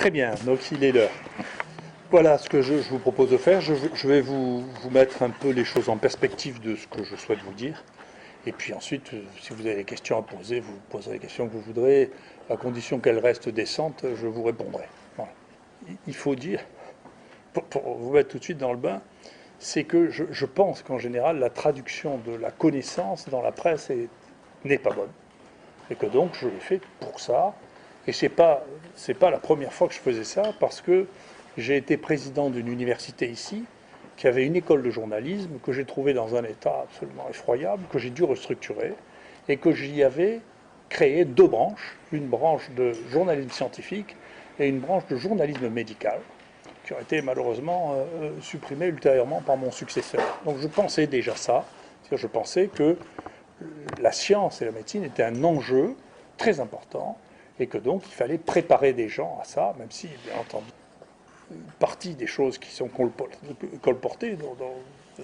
Très bien, donc il est l'heure. Voilà ce que je vous propose de faire. Je vais vous mettre un peu les choses en perspective de ce que je souhaite vous dire. Et puis ensuite, si vous avez des questions à poser, vous poserez les questions que vous voudrez. À condition qu'elles restent décentes, je vous répondrai. Voilà. Il faut dire, pour vous mettre tout de suite dans le bain, c'est que je pense qu'en général, la traduction de la connaissance dans la presse n'est pas bonne. Et que donc, je l'ai fait pour ça. Et c'est pas la première fois que je faisais ça, parce que j'ai été président d'une université ici, qui avait une école de journalisme, que j'ai trouvé dans un état absolument effroyable, que j'ai dû restructurer, et que j'y avais créé deux branches, une branche de journalisme scientifique et une branche de journalisme médical, qui ont été malheureusement supprimées ultérieurement par mon successeur. Donc je pensais déjà ça, c'est-à-dire je pensais que la science et la médecine étaient un enjeu très important, et que donc il fallait préparer des gens à ça, même si, bien entendu, une partie des choses qui sont colportées dans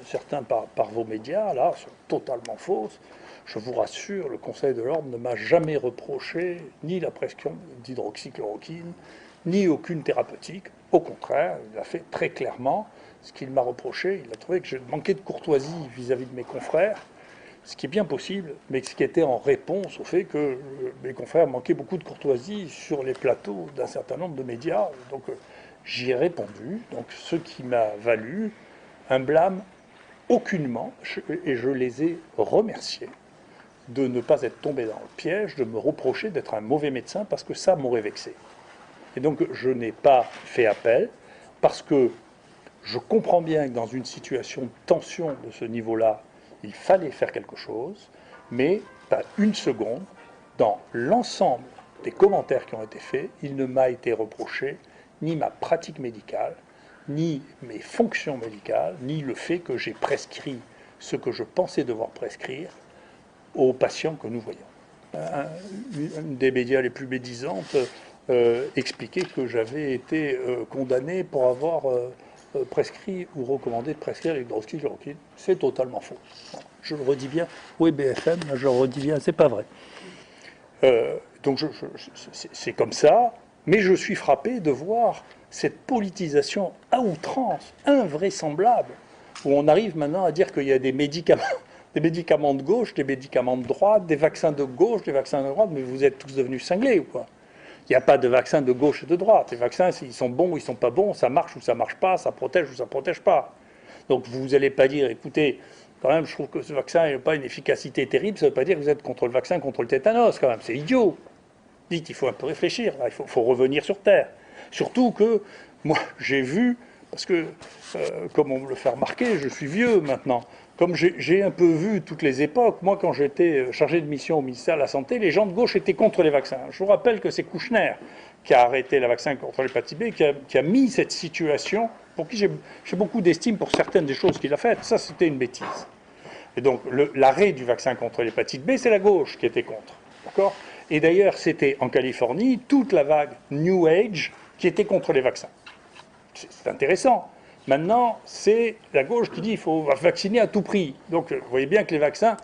certains par vos médias, là, sont totalement fausses. Je vous rassure, le Conseil de l'Ordre ne m'a jamais reproché ni la prescription d'hydroxychloroquine, ni aucune thérapeutique. Au contraire, il a fait très clairement ce qu'il m'a reproché. Il a trouvé que je manquais de courtoisie vis-à-vis de mes confrères, ce qui est bien possible, mais ce qui était en réponse au fait que mes confrères manquaient beaucoup de courtoisie sur les plateaux d'un certain nombre de médias. Donc j'y ai répondu, donc ce qui m'a valu un blâme aucunement, et je les ai remerciés de ne pas être tombés dans le piège, de me reprocher d'être un mauvais médecin, parce que ça m'aurait vexé. Et donc je n'ai pas fait appel, parce que je comprends bien que dans une situation de tension de ce niveau-là, il fallait faire quelque chose, mais pas une seconde, dans l'ensemble des commentaires qui ont été faits, il ne m'a été reproché ni ma pratique médicale, ni mes fonctions médicales, ni le fait que j'ai prescrit ce que je pensais devoir prescrire aux patients que nous voyons. Une des médias les plus médisantes expliquait que j'avais été condamné pour avoir prescrit ou recommandé de prescrire l'hydroxychloroquine. C'est totalement faux. Je le redis bien, oui BFM, je le redis bien, c'est pas vrai. Donc c'est comme ça, mais je suis frappé de voir cette politisation à outrance, invraisemblable, où on arrive maintenant à dire qu'il y a des médicaments de gauche, des médicaments de droite, des vaccins de gauche, des vaccins de droite, mais vous êtes tous devenus cinglés ou quoi? Il n'y a pas de vaccins de gauche et de droite. Les vaccins, ils sont bons ou ils ne sont pas bons, ça marche ou ça ne marche pas, ça protège ou ça ne protège pas. Donc vous n'allez pas dire, écoutez, quand même, je trouve que ce vaccin n'a pas une efficacité terrible, ça ne veut pas dire que vous êtes contre le vaccin, contre le tétanos, quand même, c'est idiot. Dites, il faut un peu réfléchir, là, il faut revenir sur Terre. Surtout que, moi, j'ai vu, parce que, comme on me le fait remarquer, je suis vieux maintenant, comme j'ai un peu vu toutes les époques, moi quand j'étais chargé de mission au ministère de la Santé, les gens de gauche étaient contre les vaccins. Je vous rappelle que c'est Kouchner qui a arrêté le vaccin contre l'hépatite B, qui a mis cette situation, pour qui j'ai beaucoup d'estime pour certaines des choses qu'il a faites. Ça, c'était une bêtise. Et donc, l'arrêt du vaccin contre l'hépatite B, c'est la gauche qui était contre. D'accord ? Et d'ailleurs, c'était en Californie toute la vague New Age qui était contre les vaccins. C'est intéressant. Maintenant, c'est la gauche qui dit qu'il faut vacciner à tout prix. Donc, vous voyez bien que les vaccins,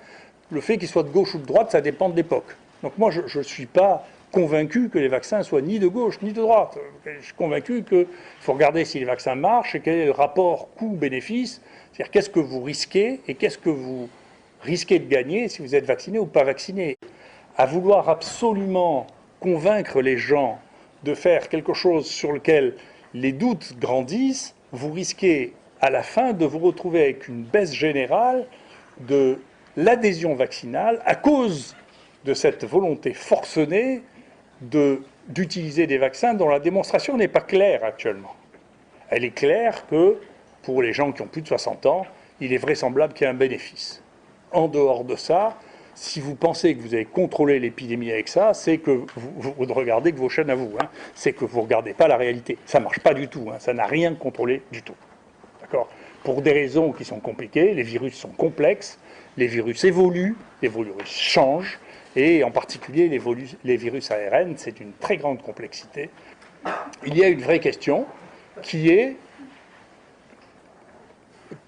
le fait qu'ils soient de gauche ou de droite, ça dépend de l'époque. Donc moi, je ne suis pas convaincu que les vaccins soient ni de gauche ni de droite. Je suis convaincu qu'il faut regarder si les vaccins marchent et quel est le rapport coût-bénéfice. C'est-à-dire qu'est-ce que vous risquez et qu'est-ce que vous risquez de gagner si vous êtes vacciné ou pas vacciné. À vouloir absolument convaincre les gens de faire quelque chose sur lequel les doutes grandissent, vous risquez à la fin de vous retrouver avec une baisse générale de l'adhésion vaccinale à cause de cette volonté forcenée d'utiliser des vaccins dont la démonstration n'est pas claire actuellement. Elle est claire que pour les gens qui ont plus de 60 ans, il est vraisemblable qu'il y ait un bénéfice. En dehors de ça, si vous pensez que vous avez contrôlé l'épidémie avec ça, c'est que vous ne regardez que vos chaînes à vous. Hein. C'est que vous ne regardez pas la réalité. Ça ne marche pas du tout. Hein. Ça n'a rien contrôlé du tout. D'accord ? Pour des raisons qui sont compliquées, les virus sont complexes, les virus évoluent, les virus changent, et en particulier les virus ARN, c'est une très grande complexité. Il y a une vraie question qui est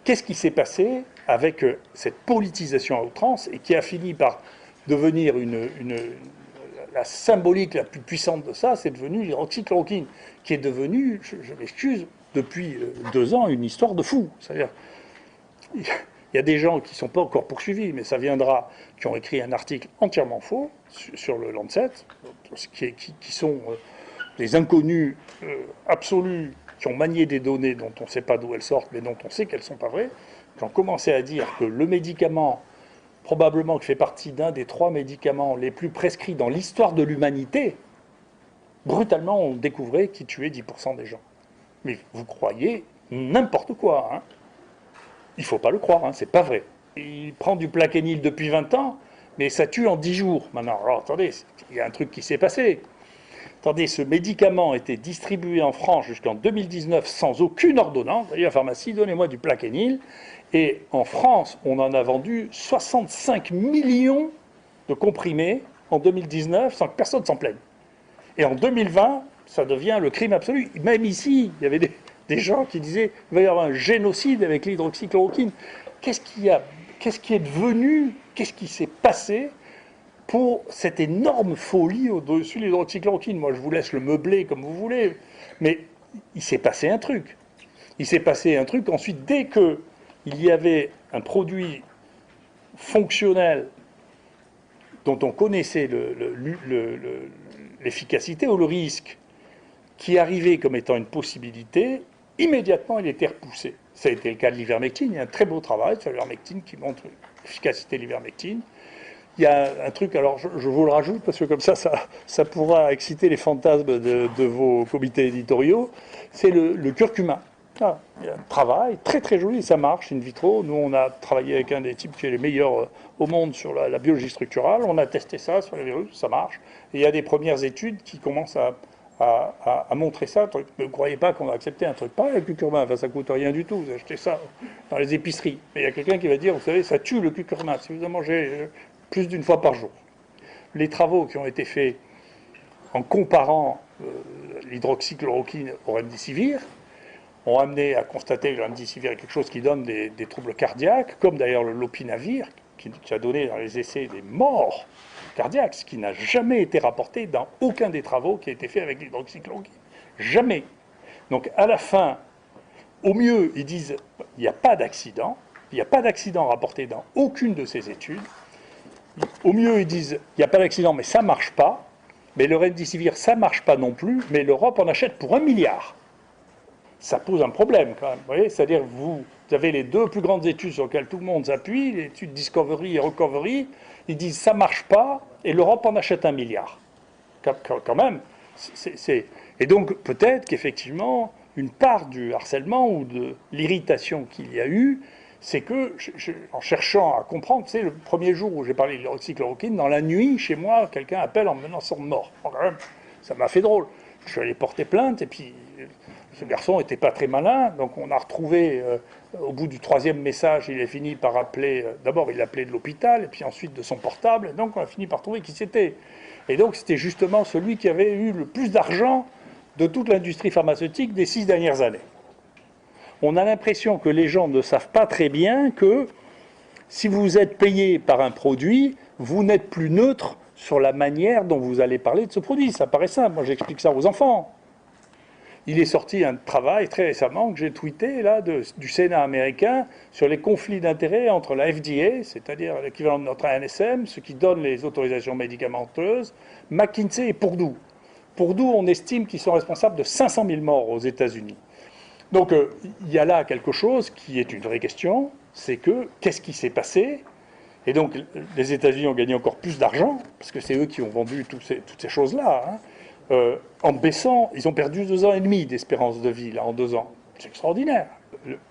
qu'est-ce qui s'est passé avec cette politisation à outrance et qui a fini par devenir la symbolique la plus puissante de ça, c'est devenu l'hydroxychloroquine, qui est devenue, je m'excuse, depuis 2 ans, une histoire de fou. C'est-à-dire, il y a des gens qui ne sont pas encore poursuivis, mais ça viendra, qui ont écrit un article entièrement faux sur le Lancet, qui sont des inconnus absolus, qui ont manié des données dont on ne sait pas d'où elles sortent, mais dont on sait qu'elles ne sont pas vraies, qui ont commencé à dire que le médicament, probablement qui fait partie d'un des 3 médicaments les plus prescrits dans l'histoire de l'humanité, brutalement on découvrait qu'il tuait 10% des gens. Mais vous croyez n'importe quoi, hein. Il ne faut pas le croire, hein, c'est pas vrai. Il prend du Plaquenil depuis 20 ans, mais ça tue en 10 jours. Maintenant, alors attendez, il y a un truc qui s'est passé. Attendez, ce médicament était distribué en France jusqu'en 2019 sans aucune ordonnance. D'ailleurs, la pharmacie, donnez-moi du Plaquenil. Et en France, on en a vendu 65 millions de comprimés en 2019 sans que personne s'en plaigne. Et en 2020, ça devient le crime absolu. Même ici, il y avait des gens qui disaient qu'il va y avoir un génocide avec l'hydroxychloroquine. Qu'est-ce qui est devenu, qu'est-ce qui s'est passé pour cette énorme folie au-dessus de l'hydroxychloroquine? Moi, je vous laisse le meubler comme vous voulez, mais il s'est passé un truc. Il s'est passé un truc. Ensuite, dès qu'il y avait un produit fonctionnel dont on connaissait l'efficacité ou le risque, qui arrivait comme étant une possibilité, immédiatement il était repoussé. Ça a été le cas de l'ivermectine. Il y a un très beau travail sur l'ivermectine qui montre l'efficacité de l'ivermectine. Il y a un truc, alors je vous le rajoute, parce que comme ça pourra exciter les fantasmes de vos comités éditoriaux, c'est le curcuma. Ah, il y a un travail très très joli, ça marche in vitro. Nous, on a travaillé avec un des types qui est les meilleurs au monde sur la biologie structurale. On a testé ça sur les virus, ça marche. Et il y a des premières études qui commencent à montrer ça. Ne croyez pas qu'on va accepter un truc pareil avec le curcuma. Enfin, ça ne coûte rien du tout. Vous achetez ça dans les épiceries. Mais il y a quelqu'un qui va dire, vous savez, ça tue le curcuma si vous en mangez plus d'une fois par jour. Les travaux qui ont été faits en comparant l'hydroxychloroquine au remdesivir ont amené à constater que le remdesivir est quelque chose qui donne des troubles cardiaques, comme d'ailleurs le lopinavir, qui a donné dans les essais des morts cardiaques, ce qui n'a jamais été rapporté dans aucun des travaux qui a été fait avec l'hydroxychloroquine. Jamais. Donc à la fin, au mieux, ils disent il n'y a pas d'accident, il n'y a pas d'accident rapporté dans aucune de ces études. Au mieux, ils disent il n'y a pas d'accident, mais ça ne marche pas. Mais le remdesivir, ça ne marche pas non plus, mais l'Europe en achète pour 1 milliard. Ça pose un problème quand même. Vous voyez, c'est-à-dire vous avez les 2 plus grandes études sur lesquelles tout le monde s'appuie, les études Discovery et Recovery, ils disent ça ne marche pas et l'Europe en achète 1 milliard. Quand même. Et donc peut-être qu'effectivement, une part du harcèlement ou de l'irritation qu'il y a eu, c'est que, en cherchant à comprendre, le premier jour où j'ai parlé de l'hydroxychloroquine, dans la nuit, chez moi, quelqu'un appelle en me menaçant de mort. Bon, quand même, ça m'a fait drôle. Je suis allé porter plainte et puis ce garçon n'était pas très malin, donc on a retrouvé, au bout du 3e message, il a fini par appeler, d'abord il appelait de l'hôpital, et puis ensuite de son portable, et donc on a fini par trouver qui c'était. Et donc c'était justement celui qui avait eu le plus d'argent de toute l'industrie pharmaceutique des 6 dernières années. On a l'impression que les gens ne savent pas très bien que si vous êtes payé par un produit, vous n'êtes plus neutre sur la manière dont vous allez parler de ce produit. Ça paraît simple, moi j'explique ça aux enfants. Il est sorti un travail très récemment que j'ai tweeté là, du Sénat américain sur les conflits d'intérêts entre la FDA, c'est-à-dire l'équivalent de notre ANSM, ce qui donne les autorisations médicamenteuses, McKinsey et Purdue. Purdue, on estime qu'ils sont responsables de 500 000 morts aux États-Unis. Donc il y a là quelque chose qui est une vraie question, c'est que qu'est-ce qui s'est passé? Et donc les États-Unis ont gagné encore plus d'argent, parce que c'est eux qui ont vendu toutes ces choses-là, hein. En baissant, ils ont perdu 2 ans et demi d'espérance de vie là, en 2 ans. C'est extraordinaire.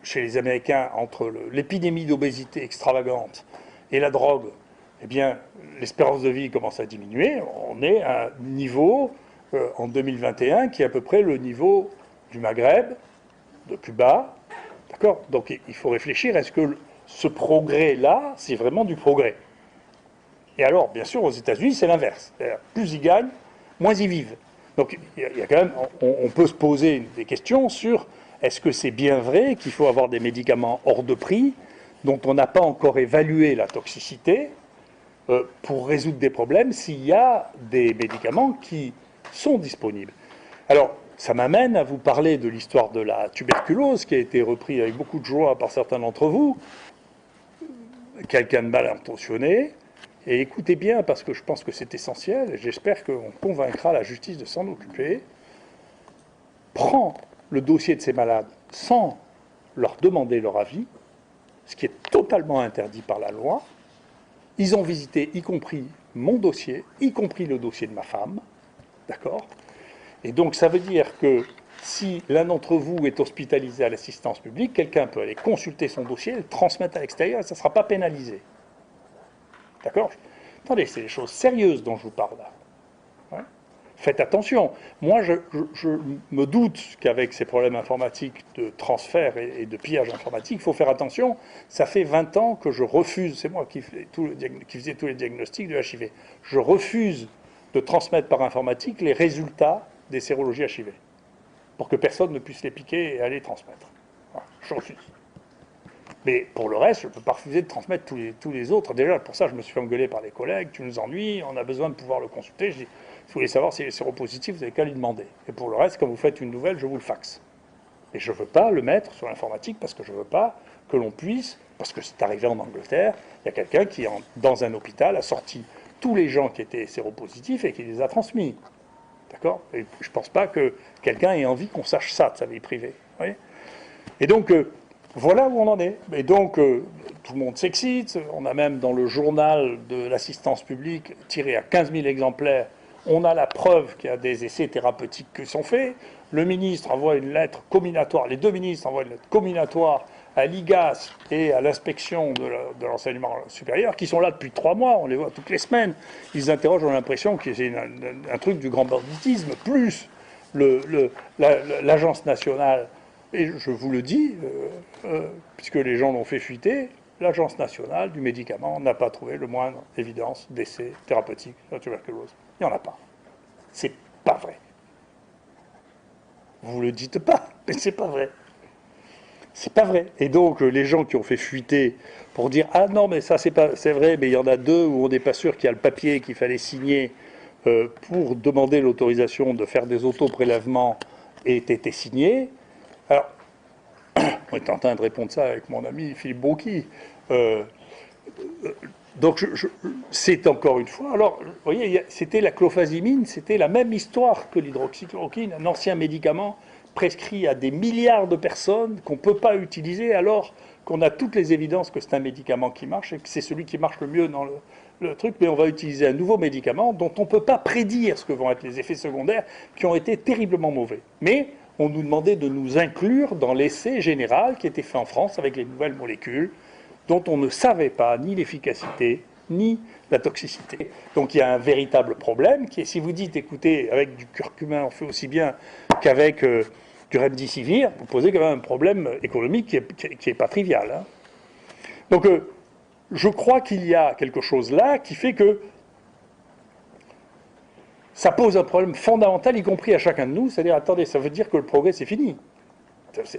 Chez les Américains, entre l'épidémie d'obésité extravagante et la drogue, eh bien, l'espérance de vie commence à diminuer. On est à un niveau, en 2021, qui est à peu près le niveau du Maghreb, de Cuba. D'accord? Donc il faut réfléchir, est-ce que ce progrès-là, c'est vraiment du progrès? Et alors, bien sûr, aux États-Unis, c'est l'inverse. Plus ils gagnent, moins ils vivent. Donc il y a quand même, on peut se poser des questions sur est-ce que c'est bien vrai qu'il faut avoir des médicaments hors de prix dont on n'a pas encore évalué la toxicité pour résoudre des problèmes s'il y a des médicaments qui sont disponibles. Alors, ça m'amène à vous parler de l'histoire de la tuberculose, qui a été repris avec beaucoup de joie par certains d'entre vous, quelqu'un de mal intentionné. Et écoutez bien, parce que je pense que c'est essentiel, et j'espère qu'on convaincra la justice de s'en occuper. Prend le dossier de ces malades sans leur demander leur avis, ce qui est totalement interdit par la loi. Ils ont visité, y compris mon dossier, y compris le dossier de ma femme, d'accord? Et donc ça veut dire que si l'un d'entre vous est hospitalisé à l'assistance publique, quelqu'un peut aller consulter son dossier, le transmettre à l'extérieur et ça ne sera pas pénalisé. D'accord? Attendez, c'est des choses sérieuses dont je vous parle là. Hein? Faites attention. Moi, je me doute qu'avec ces problèmes informatiques de transfert et de pillage informatique, il faut faire attention. Ça fait 20 ans que je refuse, c'est moi qui faisais tous les diagnostics de HIV, je refuse de transmettre par informatique les résultats des sérologies HIV, pour que personne ne puisse les piquer et aller transmettre. Voilà, je refuse. Mais pour le reste, je ne peux pas refuser de transmettre tous les autres. Déjà, pour ça, je me suis fait engueuler par les collègues. Tu nous ennuies, on a besoin de pouvoir le consulter. Je dis, si vous voulez savoir s'il est séropositif, vous n'avez qu'à lui demander. Et pour le reste, quand vous faites une nouvelle, je vous le faxe. Et je ne veux pas le mettre sur l'informatique parce que je ne veux pas que l'on puisse, parce que c'est arrivé en Angleterre, il y a quelqu'un qui, dans un hôpital, a sorti tous les gens qui étaient séropositifs et qui les a transmis. D'accord? Et je ne pense pas que quelqu'un ait envie qu'on sache ça de sa vie privée. Vous voyez? Et donc, voilà où on en est. Et donc, tout le monde s'excite. On a même dans le journal de l'assistance publique, tiré à 15 000 exemplaires, on a la preuve qu'il y a des essais thérapeutiques qui sont faits. Le ministre envoie une lettre comminatoire, les deux ministres envoient une lettre comminatoire à l'IGAS et à l'inspection de l'enseignement supérieur, qui sont là depuis 3 mois, on les voit toutes les semaines. Ils interrogent, on a l'impression que c'est un truc du grand banditisme, plus l'agence nationale. Et je vous le dis, puisque les gens l'ont fait fuiter, l'agence nationale du médicament n'a pas trouvé le moindre évidence d'essai thérapeutique sur la tuberculose. Il n'y en a pas. C'est pas vrai. Vous le dites pas, mais c'est pas vrai. C'est pas vrai. Et donc, les gens qui ont fait fuiter pour dire « Ah non, mais ça, c'est vrai, mais il y en a 2 où on n'est pas sûr qu'il y a le papier qu'il fallait signer pour demander l'autorisation de faire des autoprélèvements ait été signé. » Alors, on est en train de répondre ça avec mon ami Philippe Broucky. Donc, c'est encore une fois... Alors, vous voyez, c'était la clofazimine, c'était la même histoire que l'hydroxychloroquine, un ancien médicament prescrit à des milliards de personnes qu'on ne peut pas utiliser alors qu'on a toutes les évidences que c'est un médicament qui marche et que c'est celui qui marche le mieux dans le truc, mais on va utiliser un nouveau médicament dont on ne peut pas prédire ce que vont être les effets secondaires qui ont été terriblement mauvais. Mais on nous demandait de nous inclure dans l'essai général qui était fait en France avec les nouvelles molécules dont on ne savait pas ni l'efficacité, ni la toxicité. Donc il y a un véritable problème qui est, si vous dites, écoutez, avec du curcumin on fait aussi bien qu'avec du remdesivir, vous posez quand même un problème économique qui est pas trivial. Hein. Donc je crois qu'il y a quelque chose là qui fait que ça pose un problème fondamental, y compris à chacun de nous, c'est-à-dire, attendez, ça veut dire que le progrès c'est fini.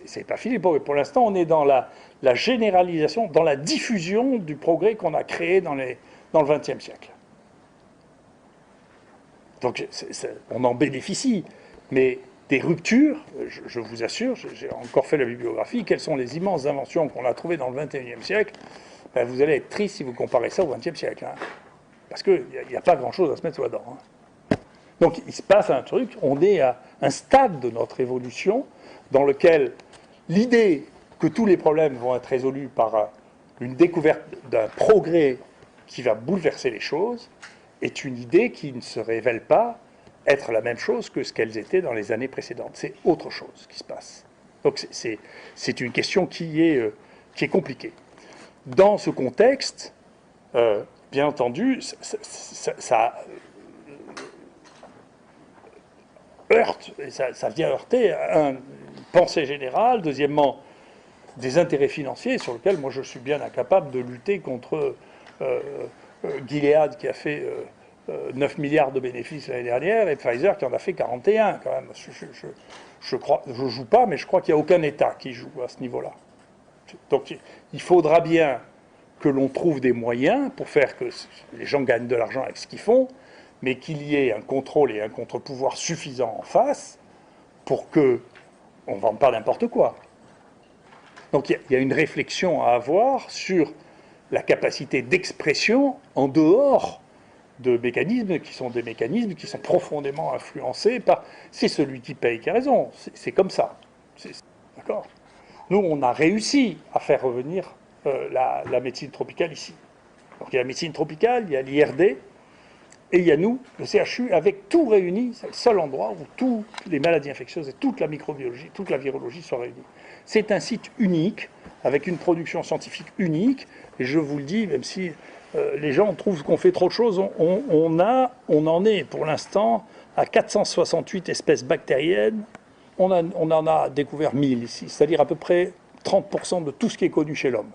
C'est pas fini le progrès. Pour l'instant, on est dans la généralisation, dans la diffusion du progrès qu'on a créé dans le XXe siècle. Donc, on en bénéficie. Mais des ruptures, je vous assure, j'ai encore fait la bibliographie, quelles sont les immenses inventions qu'on a trouvées dans le XXIe siècle, ben vous allez être triste si vous comparez ça au XXe siècle. Hein. Parce qu'il n'y a pas grand-chose à se mettre là-dedans. Hein. Donc, il se passe un truc, on est à un stade de notre évolution dans lequel l'idée que tous les problèmes vont être résolus par une découverte d'un progrès qui va bouleverser les choses est une idée qui ne se révèle pas être la même chose que ce qu'elles étaient dans les années précédentes. C'est autre chose qui se passe. Donc c'est une question qui est compliquée. Dans ce contexte, bien entendu, ça heurte, et ça vient heurter une pensée générale, deuxièmement, des intérêts financiers sur lesquels moi je suis bien incapable de lutter contre Gilead qui a fait 9 milliards de bénéfices l'année dernière et Pfizer qui en a fait 41 quand même. Je joue pas, mais je crois qu'il n'y a aucun État qui joue à ce niveau-là. Donc il faudra bien que l'on trouve des moyens pour faire que les gens gagnent de l'argent avec ce qu'ils font, mais qu'il y ait un contrôle et un contre-pouvoir suffisant en face pour que on ne vende pas n'importe quoi. Donc il y a une réflexion à avoir sur la capacité d'expression en dehors de mécanismes qui sont des mécanismes qui sont profondément influencés par c'est celui qui paye qui a raison, c'est comme ça. D'accord ? Nous, on a réussi à faire revenir la médecine tropicale ici. Donc il y a la médecine tropicale, il y a l'IRD, et il y a nous, le CHU, avec tout réuni, c'est le seul endroit où toutes les maladies infectieuses et toute la microbiologie, toute la virologie sont réunies. C'est un site unique, avec une production scientifique unique, et je vous le dis, même si les gens trouvent qu'on fait trop de choses, on en est pour l'instant à 468 espèces bactériennes, on en a découvert 1000 ici, c'est-à-dire à peu près 30% de tout ce qui est connu chez l'homme.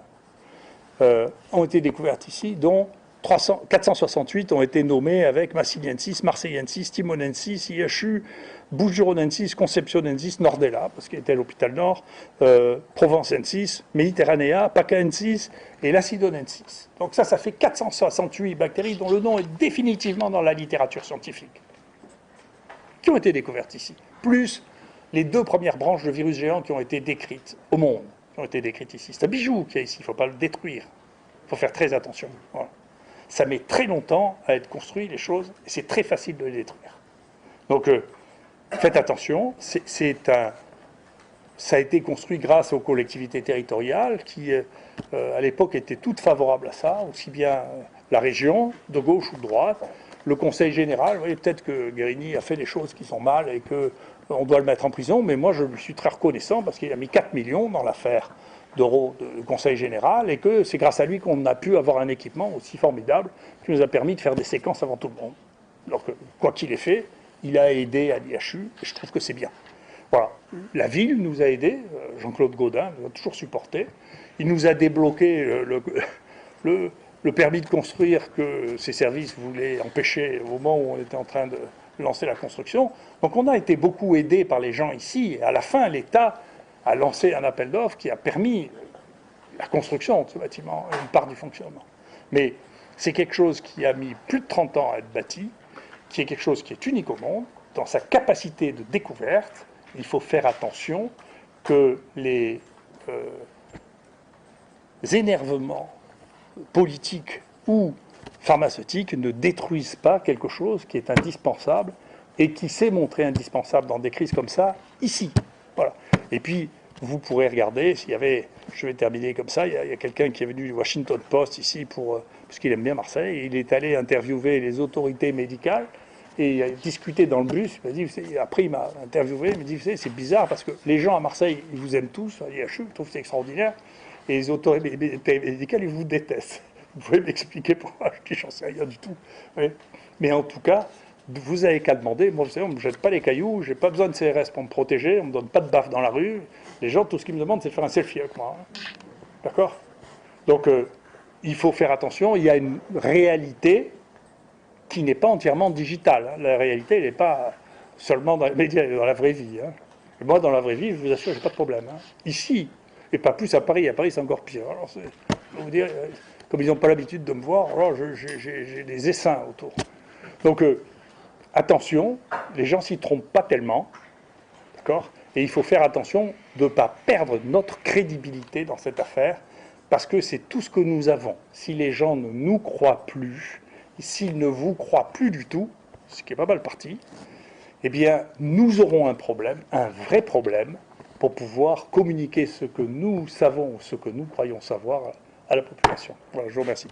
Ont été découvertes ici, dont 468 ont été nommés avec Massiliensis, Marseillensis, Timonensis, IHU, Bouches-du-Rhône-ensis, Conceptionensis, Nordella, parce qu'il était à l'hôpital Nord, Provencensis, Mediterranea, Pacaensis et Lacidonensis. Donc ça fait 468 bactéries dont le nom est définitivement dans la littérature scientifique, qui ont été découvertes ici. Plus les 2 premières branches de virus géants qui ont été décrites au monde, qui ont été décrites ici. C'est un bijou qu'il y a ici, il ne faut pas le détruire. Il faut faire très attention. Voilà. Ça met très longtemps à être construit, les choses, et c'est très facile de les détruire. Donc, faites attention, ça a été construit grâce aux collectivités territoriales qui, à l'époque, étaient toutes favorables à ça, aussi bien la région, de gauche ou de droite, le conseil général. Vous voyez, peut-être que Guérini a fait des choses qui sont mal et qu'on doit le mettre en prison, mais moi, je lui suis très reconnaissant parce qu'il a mis 4 millions dans l'affaire d'euros de Conseil général, et que c'est grâce à lui qu'on a pu avoir un équipement aussi formidable qui nous a permis de faire des séquences avant tout le monde. Alors que, quoi qu'il ait fait, il a aidé à l'IHU, et je trouve que c'est bien. Voilà. La ville nous a aidés, Jean-Claude Gaudin nous a toujours supportés. Il nous a débloqué le permis de construire que ses services voulaient empêcher au moment où on était en train de lancer la construction. Donc on a été beaucoup aidés par les gens ici, et à la fin, l'État a lancé un appel d'offres qui a permis la construction de ce bâtiment, une part du fonctionnement. Mais c'est quelque chose qui a mis plus de 30 ans à être bâti, qui est quelque chose qui est unique au monde. Dans sa capacité de découverte, il faut faire attention que les énervements politiques ou pharmaceutiques ne détruisent pas quelque chose qui est indispensable et qui s'est montré indispensable dans des crises comme ça, ici. Voilà. Et puis, vous pourrez regarder, s'il y avait, je vais terminer comme ça, il y a quelqu'un qui est venu du Washington Post ici, parce qu'il aime bien Marseille, et il est allé interviewer les autorités médicales, et il a discuté dans le bus, il m'a dit, après il m'a interviewé, il m'a dit, vous savez, c'est bizarre, parce que les gens à Marseille, ils vous aiment tous, à l'IHU, ils trouvent que c'est extraordinaire, et les autorités médicales, ils vous détestent. Vous pouvez m'expliquer pourquoi? Je dis, j'en sais rien du tout. Oui. Mais en tout cas, vous avez qu'à demander. Moi, vous savez, on ne me jette pas les cailloux, j'ai pas besoin de CRS pour me protéger, on ne me donne pas de baffe dans la rue. Les gens, tout ce qu'ils me demandent, c'est de faire un selfie avec moi. D'accord? Donc, il faut faire attention. Il y a une réalité qui n'est pas entièrement digitale. La réalité, elle n'est pas seulement dans les médias, elle est dans la vraie vie. Et moi, dans la vraie vie, je vous assure, j'ai pas de problème. Ici, et pas plus à Paris. À Paris, c'est encore pire. Alors, je vais vous dire, comme ils n'ont pas l'habitude de me voir, alors j'ai des essaims autour. Donc, attention, les gens s'y trompent pas tellement, d'accord ? Et il faut faire attention de ne pas perdre notre crédibilité dans cette affaire, parce que c'est tout ce que nous avons. Si les gens ne nous croient plus, s'ils ne vous croient plus du tout, ce qui est pas mal parti, eh bien, nous aurons un problème, un vrai problème, pour pouvoir communiquer ce que nous savons, ce que nous croyons savoir à la population. Voilà, je vous remercie.